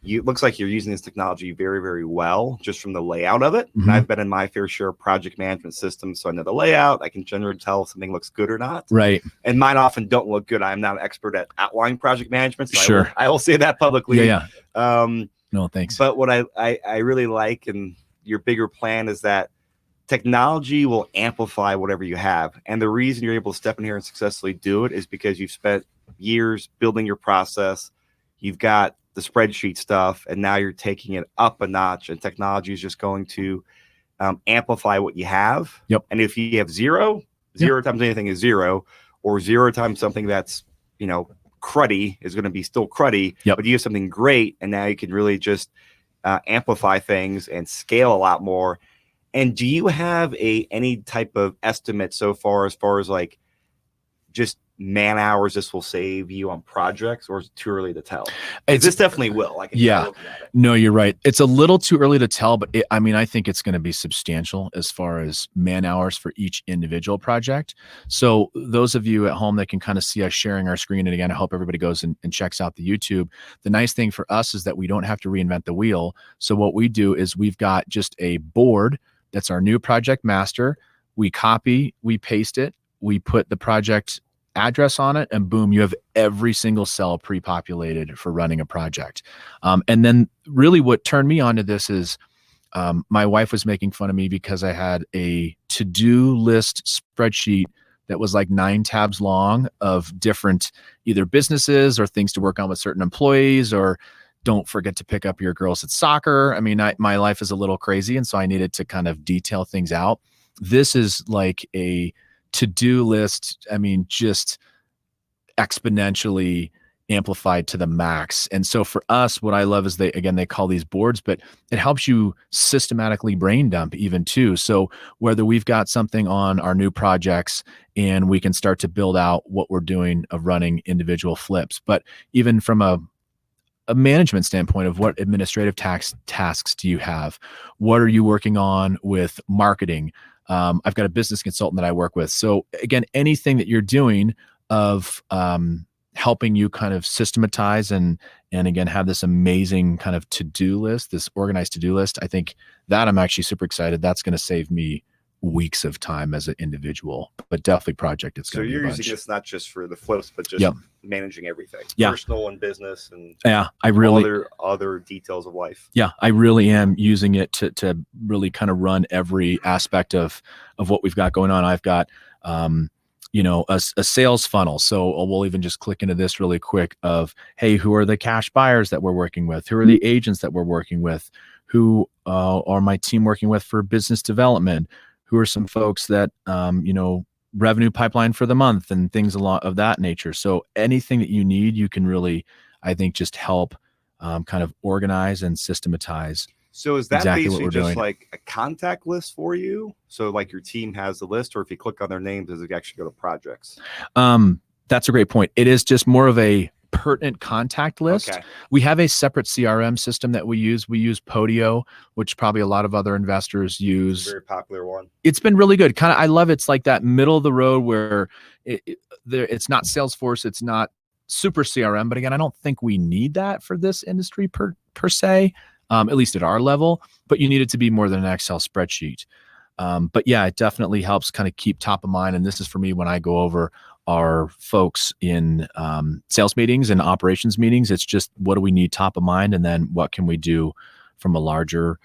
it looks like you're using this technology very, very well just from the layout of it. Mm-hmm. And I've been in my fair share of project management systems, so I know the layout. I can generally tell if something looks good or not. Right. And mine often don't look good. I'm not an expert at outline project management, so sure. I will say that publicly. Yeah. No, thanks. But what I really like, and your bigger plan, is that technology will amplify whatever you have. And the reason you're able to step in here and successfully do it is because you've spent years building your process. You've got the spreadsheet stuff, and now you're taking it up a notch, and technology is just going to amplify what you have. Yep. And if you have zero times anything is zero, or 0 times something that's, cruddy is going to be still cruddy. Yep. But you have something great, and now you can really just amplify things and scale a lot more. And do you have any type of estimate so far as like just man hours this will save you on projects, or is it too early to tell? This definitely will. No, you're right. It's a little too early to tell, but I think it's going to be substantial as far as man hours for each individual project. So those of you at home that can kind of see us sharing our screen, and again, I hope everybody goes and checks out the YouTube. The nice thing for us is that we don't have to reinvent the wheel. So what we do is we've got just a board that's our new project master. We copy, we paste it, we put the project address on it, and boom, you have every single cell pre-populated for running a project. And then really what turned me on to this is my wife was making fun of me because I had a to-do list spreadsheet that was like 9 tabs long of different either businesses or things to work on with certain employees, or don't forget to pick up your girls at soccer. My life is a little crazy, and so I needed to kind of detail things out. This is like a to-do list, just exponentially amplified to the max. And so for us, what I love is they call these boards, but it helps you systematically brain dump even too. So whether we've got something on our new projects and we can start to build out what we're doing of running individual flips, but even from a management standpoint of what administrative tasks do you have? What are you working on with marketing? I've got a business consultant that I work with. So again, anything that you're doing of helping you kind of systematize and again, have this amazing kind of to-do list, this organized to-do list, I think that I'm actually super excited. That's going to save me weeks of time as an individual, but definitely project. It's So going to be you're a using bunch. this not just for the flips, but just Yep. managing everything, Yeah. personal and business, and Yeah, I really, other details of life. yeah, I really am using it to really kind of run every aspect of what we've got going on. I've got, you know, a sales funnel. So we'll even just click into this really quick of, hey, who are the cash buyers that we're working with? Who are the agents that we're working with? Who are my team working with for business development? Who are some folks that, you know, revenue pipeline for the month and things a lot of that nature. So anything that you need, you can really, I think, just help kind of organize and systematize. So is that exactly what basically we're just doing. like a contact list for you? So like your team has the list, or if you click on their names, does it actually go to projects? That's a great point. It is just more of a pertinent contact list. Okay. We have a separate CRM system that we use. We use Podio, which probably a lot of other investors use. Very popular one. It's been really good. Kind of, I love it's like that middle of the road where it's not Salesforce, it's not super CRM, but again, I don't think we need that for this industry per se, at least at our level. But you need it to be more than an Excel spreadsheet. But yeah, it definitely helps kind of keep top of mind. And this is for me when I go over our folks in sales meetings and operations meetings. It's just, what do we need top of mind? And then what can we do from a larger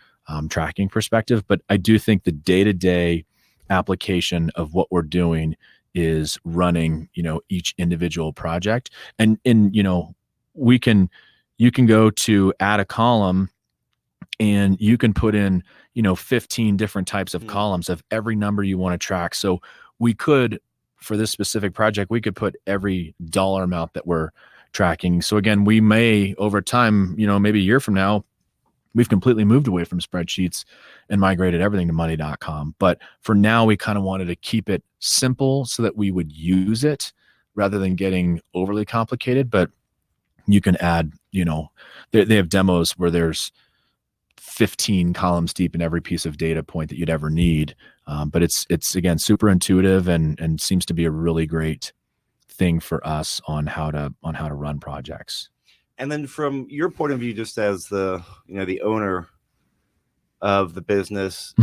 tracking perspective? But I do think the day-to-day application of what we're doing is running, you know, each individual project. And you know, you can go to add a column and you can put in, you know, 15 different types of columns of every number you want to track. So we could, for this specific project, we could put every dollar amount that we're tracking. So again, we may over time, you know, maybe a year from now, we've completely moved away from spreadsheets and migrated everything to money.com. But for now, we kind of wanted to keep it simple so that we would use it rather than getting overly complicated. But you can add, you know, they have demos where there's 15 columns deep in every piece of data point that you'd ever need. But it's again, super intuitive and seems to be a really great thing for us on how to run projects. And then from your point of view, just as the, you know, the owner of the business,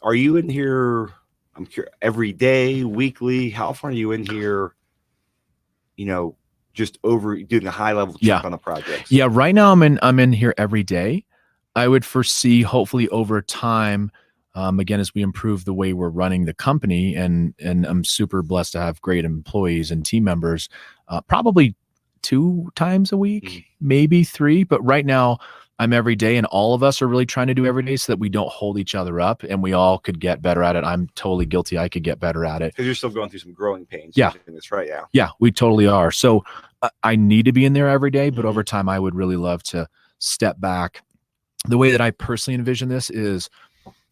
are you in here, I'm curious, every day, weekly? How often are you in here, you know, just over doing a high level check on the projects? Yeah, right now I'm in here every day. I would foresee, hopefully over time, again, as we improve the way we're running the company, and I'm super blessed to have great employees and team members, probably 2 times a week, maybe 3. But right now I'm every day, and all of us are really trying to do every day so that we don't hold each other up and we all could get better at it. I'm totally guilty. I could get better at it. Because you're still going through some growing pains. Yeah. That's right. Yeah. Yeah, we totally are. So I need to be in there every day, but over time I would really love to step back. The way that I personally envision this is,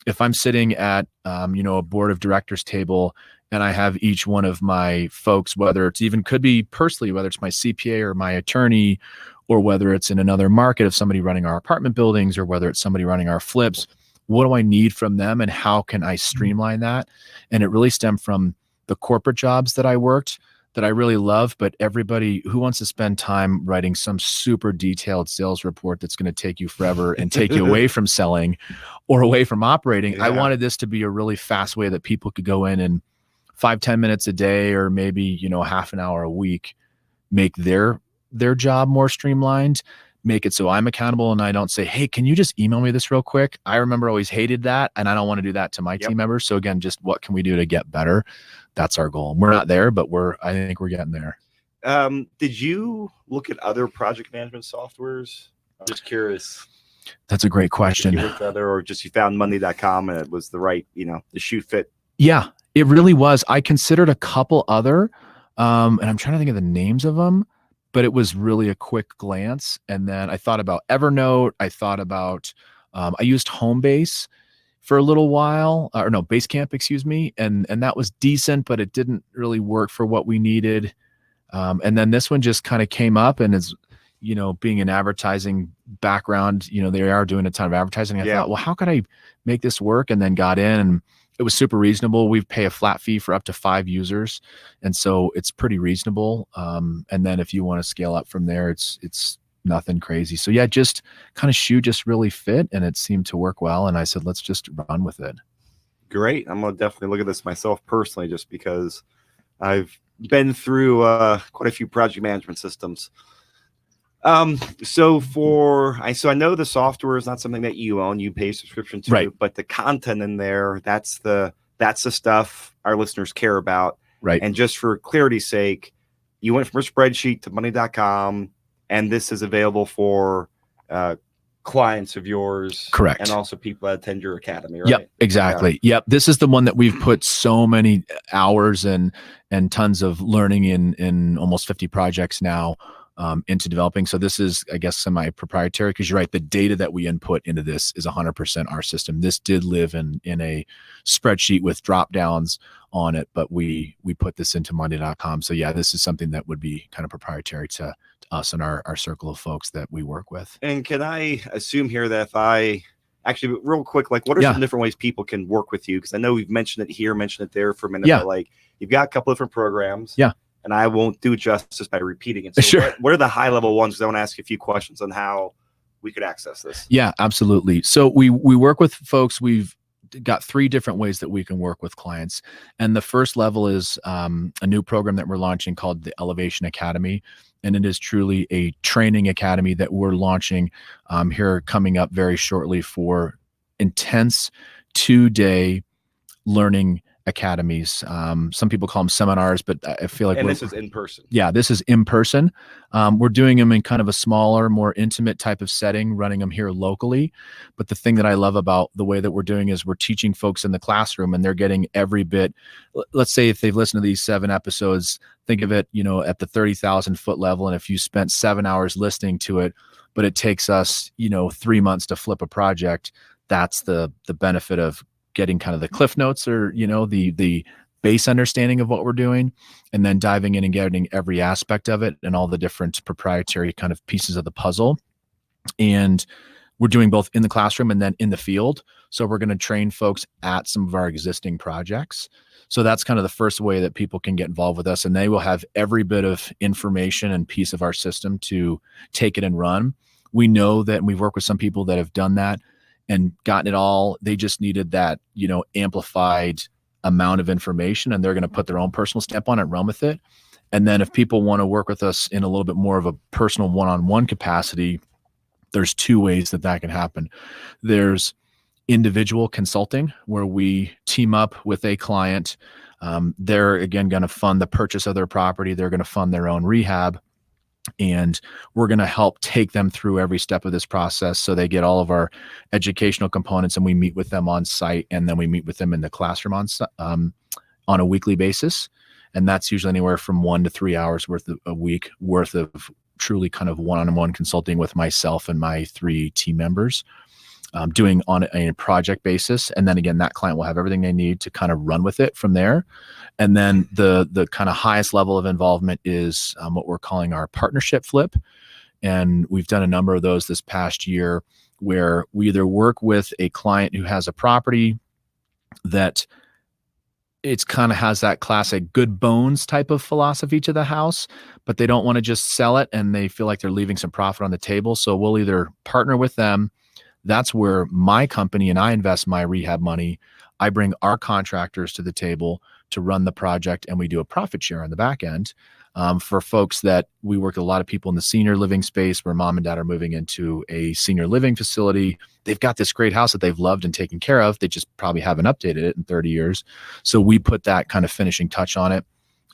if I'm sitting at, you know, a board of directors table, and I have each one of my folks, whether it's even could be personally, whether it's my CPA or my attorney, or whether it's in another market of somebody running our apartment buildings, or whether it's somebody running our flips, what do I need from them and how can I streamline that? And it really stemmed from the corporate jobs that I worked that I really love, but everybody who wants to spend time writing some super detailed sales report that's going to take you forever and take you away from selling or away from operating. I wanted this to be a really fast way that people could go in and 5-10 minutes a day, or maybe, you know, half an hour a week, make their job more streamlined, make it so I'm accountable and I don't say, hey, can you just email me this real quick? I remember always hated that, and I don't want to do that to my team members. So again, just what can we do to get better? That's our goal. We're not there, but I think we're getting there. Did you look at other project management softwares? I'm just curious. That's a great question. If you looked at other, or just you found money.com and it was the right, you know, the shoe fit? Yeah, it really was. I considered a couple other, and I'm trying to think of the names of them, but it was really a quick glance. And then I thought about Evernote. I thought about, I used Homebase for a little while, or no, Basecamp, excuse me. And that was decent, but it didn't really work for what we needed. And then this one just kind of came up, and is, you know, being an advertising background, you know, they are doing a ton of advertising. I thought, well, how could I make this work? And then got in, and it was super reasonable. We pay a flat fee for up to 5 users. And so it's pretty reasonable. And then if you want to scale up from there, it's nothing crazy. So yeah, just kind of shoe just really fit, and it seemed to work well. And I said, let's just run with it. Great. I'm going to definitely look at this myself personally, just because I've been through quite a few project management systems. So I know the software is not something that you own, you pay subscription to, Right. but the content in there, that's the stuff our listeners care about. Right. And just for clarity's sake, you went from a spreadsheet to money.com, and this is available for clients of yours. Correct. And also people that attend your academy, right? Yep, exactly. Yeah. Yep. This is the one that we've put so many hours and tons of learning in almost 50 projects now into developing. So this is, I guess, semi-proprietary, because you're right. The data that we input into this is 100% our system. This did live in a spreadsheet with drop downs on it, but we put this into monday.com. So yeah, this is something that would be kind of proprietary to us and our circle of folks that we work with. And can I assume here that if I actually, real quick, like what are some different ways people can work with you? Because I know we've mentioned it here, mentioned it there for a minute, but like you've got a couple different programs. Yeah. And I won't do justice by repeating it. So sure. What are the high level ones? Because I want to ask you a few questions on how we could access this. Yeah, absolutely. So we work with folks. We've got 3 different ways that we can work with clients. And the first level is a new program that we're launching called the Elevation Academy. And it is truly a training academy that we're launching here coming up very shortly for intense 2-day learning academies. Some people call them seminars, but I feel like this is in person. Yeah, this is in person. We're doing them in kind of a smaller, more intimate type of setting, running them here locally. But the thing that I love about the way that we're doing is we're teaching folks in the classroom, and they're getting every bit. Let's say if they've listened to these 7 episodes, think of it, at the 30,000 foot level. And if you spent 7 hours listening to it, but it takes us, 3 months to flip a project, that's the benefit of getting kind of the cliff notes, or the base understanding of what we're doing, and then diving in and getting every aspect of it and all the different proprietary kind of pieces of the puzzle. And we're doing both in the classroom and then in the field. So we're going to train folks at some of our existing projects. So that's kind of the first way that people can get involved with us, and they will have every bit of information and piece of our system to take it and run. We know that, and we've worked with some people that have done that and gotten it all. They just needed that, amplified amount of information, and they're going to put their own personal stamp on it, run with it. And then if people want to work with us in a little bit more of a personal one-on-one capacity, there's 2 ways that can happen. There's individual consulting, where we team up with a client. They're again going to fund the purchase of their property. They're going to fund their own rehab. And we're going to help take them through every step of this process, so they get all of our educational components, and we meet with them on site, and then we meet with them in the classroom on a weekly basis. And that's usually anywhere from 1 to 3 hours worth of a week worth of truly kind of one-on-one consulting with myself and my 3 team members, doing on a project basis. And then again, that client will have everything they need to kind of run with it from there. And then the kind of highest level of involvement is what we're calling our partnership flip. And we've done a number of those this past year, where we either work with a client who has a property that it's kind of has that classic good bones type of philosophy to the house, but they don't want to just sell it, and they feel like they're leaving some profit on the table. So we'll either partner with them. That's where my company and I invest my rehab money. I bring our contractors to the table to run the project, and we do a profit share on the back end. For folks that we work with a lot of people in the senior living space, where mom and dad are moving into a senior living facility. They've got this great house that they've loved and taken care of. They just probably haven't updated it in 30 years. So we put that kind of finishing touch on it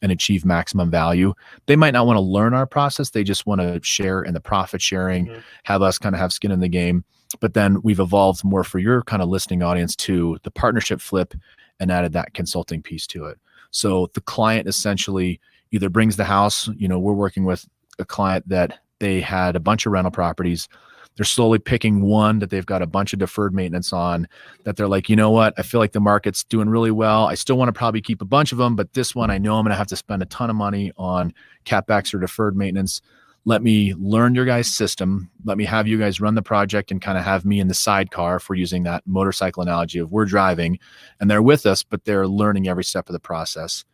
and achieve maximum value. They might not want to learn our process. They just want to share in the profit sharing, have us kind of have skin in the game. But then we've evolved more for your kind of listening audience to the partnership flip, and added that consulting piece to it. So the client essentially either brings the house. We're working with a client that they had a bunch of rental properties. They're slowly picking one that they've got a bunch of deferred maintenance on, that they're like, what? I feel like the market's doing really well. I still want to probably keep a bunch of them, but this one, I know I'm going to have to spend a ton of money on CapEx or deferred maintenance. Let me learn your guys' system. Let me have you guys run the project and kind of have me in the sidecar, if we're using that motorcycle analogy of we're driving and they're with us, but they're learning every step of the process.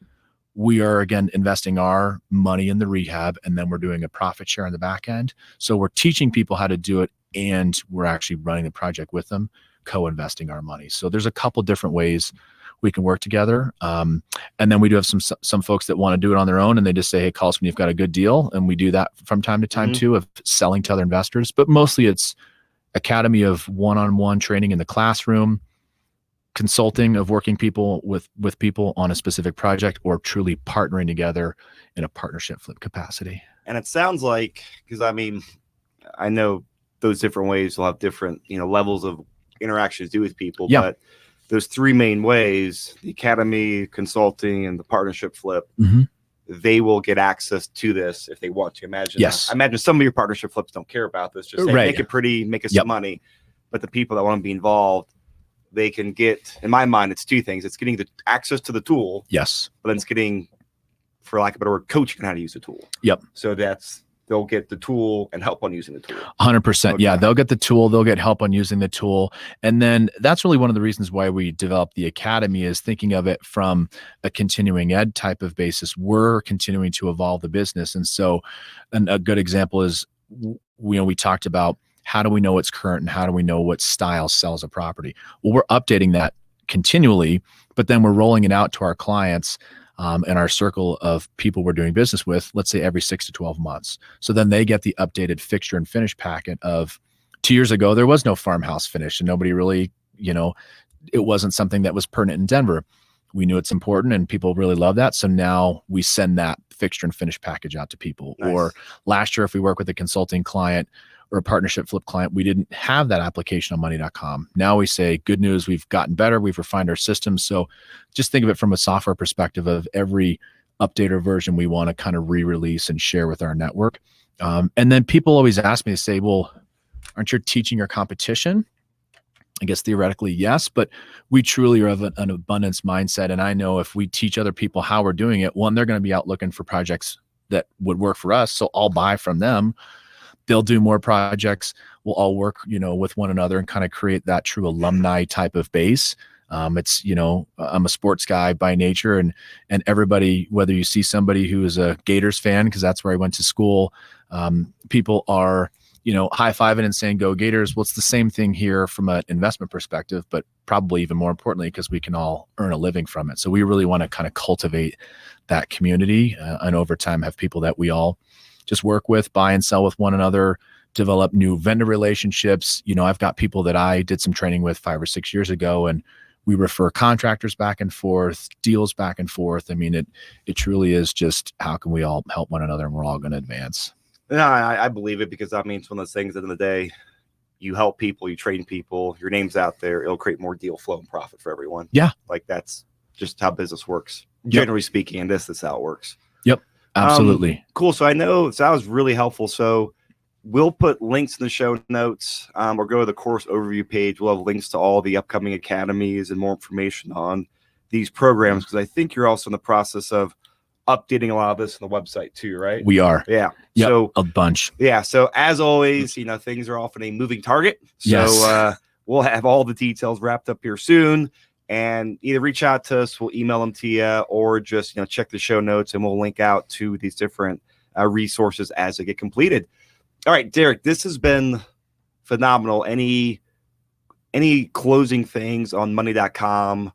We are, again, investing our money in the rehab, and then we're doing a profit share on the back end. So we're teaching people how to do it, and we're actually running the project with them. co-investing our money. So there's a couple different ways we can work together. And then we do have some folks that want to do it on their own, and they just say, hey, call us when you've got a good deal. And we do that from time to time too, of selling to other investors. But mostly it's academy of one-on-one training in the classroom, consulting of working people with people on a specific project, or truly partnering together in a partnership flip capacity. And it sounds like, because I mean, I know those different ways will have different, levels of interactions to do with people, but those three main ways, the academy, consulting, and the partnership flip, they will get access to this if they want to. I imagine some of your partnership flips don't care about this. Just say, make it pretty, make us some money. But the people that want to be involved, they can get, in my mind, it's two things. It's getting the access to the tool. Yes. But then it's getting, for lack of a better word, coaching on how to use the tool. Yep. So they'll get the tool and help on using the tool. 100%. Okay. Yeah, they'll get the tool. They'll get help on using the tool. And then that's really one of the reasons why we developed the academy, is thinking of it from a continuing ed type of basis. We're continuing to evolve the business. And so a good example is, we talked about, how do we know what's current and how do we know what style sells a property? Well, we're updating that continually, but then we're rolling it out to our clients and our circle of people we're doing business with, let's say every 6 to 12 months. So then they get the updated fixture and finish packet of 2 years ago, there was no farmhouse finish and nobody really, it wasn't something that was pertinent in Denver. We knew it's important and people really love that. So now we send that fixture and finish package out to people. Nice. Or last year, if we work with a consulting client or a partnership flip client, we didn't have that application on money.com. Now we say, good news, we've gotten better. We've refined our systems. So just think of it from a software perspective of every update or version we want to kind of re-release and share with our network. And then people always ask me to say, well, aren't you teaching your competition? I guess theoretically, yes, but we truly are of an abundance mindset. And I know if we teach other people how we're doing it, one, they're going to be out looking for projects that would work for us. So I'll buy from them. They'll do more projects. We'll all work, with one another and kind of create that true alumni type of base. It's, I'm a sports guy by nature, and everybody, whether you see somebody who is a Gators fan, because that's where I went to school, people are, high-fiving and saying, go Gators. Well, it's the same thing here from an investment perspective, but probably even more importantly, because we can all earn a living from it. So we really want to kind of cultivate that community and over time have people that we all just work with, buy and sell with one another, develop new vendor relationships. I've got people that I did some training with 5 or 6 years ago, and we refer contractors back and forth, deals back and forth. I mean, it truly is just, how can we all help one another and we're all going to advance? No, I believe it, because it's one of those things. At the end of the day, you help people, you train people, your name's out there, it'll create more deal flow and profit for everyone. Yeah. That's just how business works. Generally speaking, and this is how it works. Yep. Absolutely. Cool. So I know that was really helpful. So we'll put links in the show notes, or go to the course overview page. We'll have links to all the upcoming academies and more information on these programs, because I think you're also in the process of updating a lot of this on the website too, right? We are. Yeah. Yep, so a bunch. Yeah. So as always, things are often a moving target. So yes. We'll have all the details wrapped up here soon. And either reach out to us, we'll email them to you, or just check the show notes and we'll link out to these different resources as they get completed. All right, Derek, this has been phenomenal. Any closing things on money.com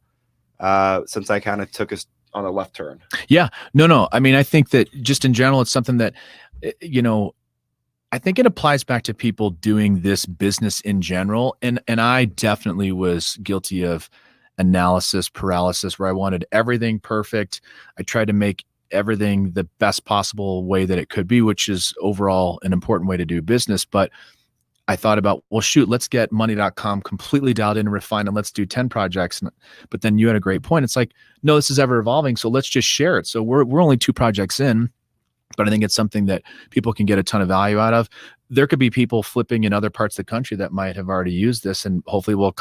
since I kind of took us on a left turn? Yeah, no. I mean, I think that just in general, it's something that, I think it applies back to people doing this business in general. And I definitely was guilty of analysis paralysis, where I wanted everything perfect. I tried to make everything the best possible way that it could be, which is overall an important way to do business. But I thought about, well, shoot, let's get money.com completely dialed in and refined, and let's do 10 projects. But then you had a great point. It's like, no, this is ever evolving. So let's just share it. So we're only 2 projects in, but I think it's something that people can get a ton of value out of. There could be people flipping in other parts of the country that might have already used this, and hopefully will,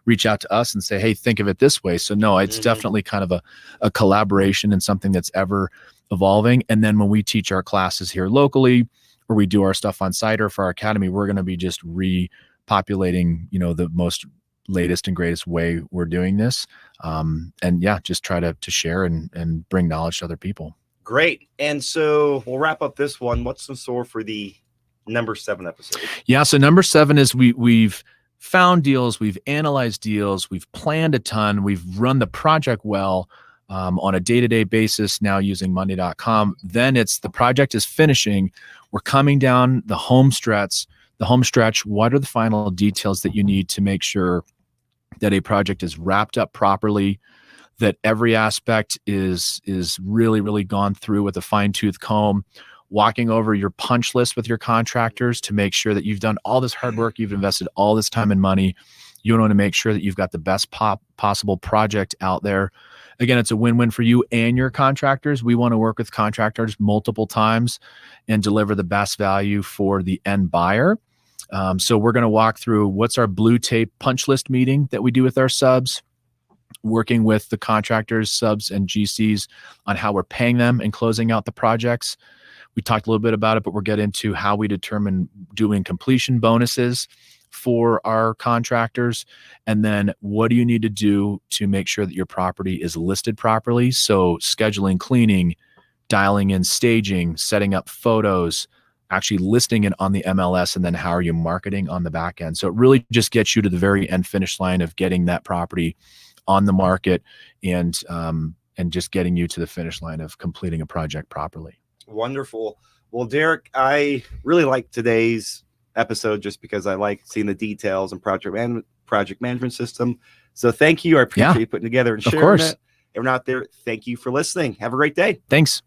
reach out to us and say, hey, think of it this way. So no, it's definitely kind of a collaboration and something that's ever evolving. And then when we teach our classes here locally, or we do our stuff on site or for our academy, we're going to be just repopulating, the most latest and greatest way we're doing this. And yeah, just try to share and bring knowledge to other people. Great. And so we'll wrap up this one. What's in store for the number 7 episode? Yeah. So number 7 is we've found deals, we've analyzed deals, we've planned a ton, we've run the project well on a day-to-day basis now using Monday.com. Then it's the project is finishing. We're coming down the home stretch. What are the final details that you need to make sure that a project is wrapped up properly, that every aspect is really, really gone through with a fine-tooth comb, walking over your punch list with your contractors to make sure that you've done all this hard work, you've invested all this time and money. You want to make sure that you've got the best possible project out there. Again, it's a win-win for you and your contractors. We want to work with contractors multiple times and deliver the best value for the end buyer. So we're going to walk through what's our blue tape punch list meeting that we do with our subs, working with the contractors, subs, and GCs on how we're paying them and closing out the projects. We talked a little bit about it, but we'll get into how we determine doing completion bonuses for our contractors. And then what do you need to do to make sure that your property is listed properly? So scheduling, cleaning, dialing in staging, setting up photos, actually listing it on the MLS, and then how are you marketing on the back end? So it really just gets you to the very end finish line of getting that property on the market and just getting you to the finish line of completing a project properly. Wonderful. Well, Derek, I really like today's episode just because I like seeing the details and project management system. So thank you. I appreciate you putting together and sharing it. Everyone out there, thank you for listening. Have a great day. Thanks.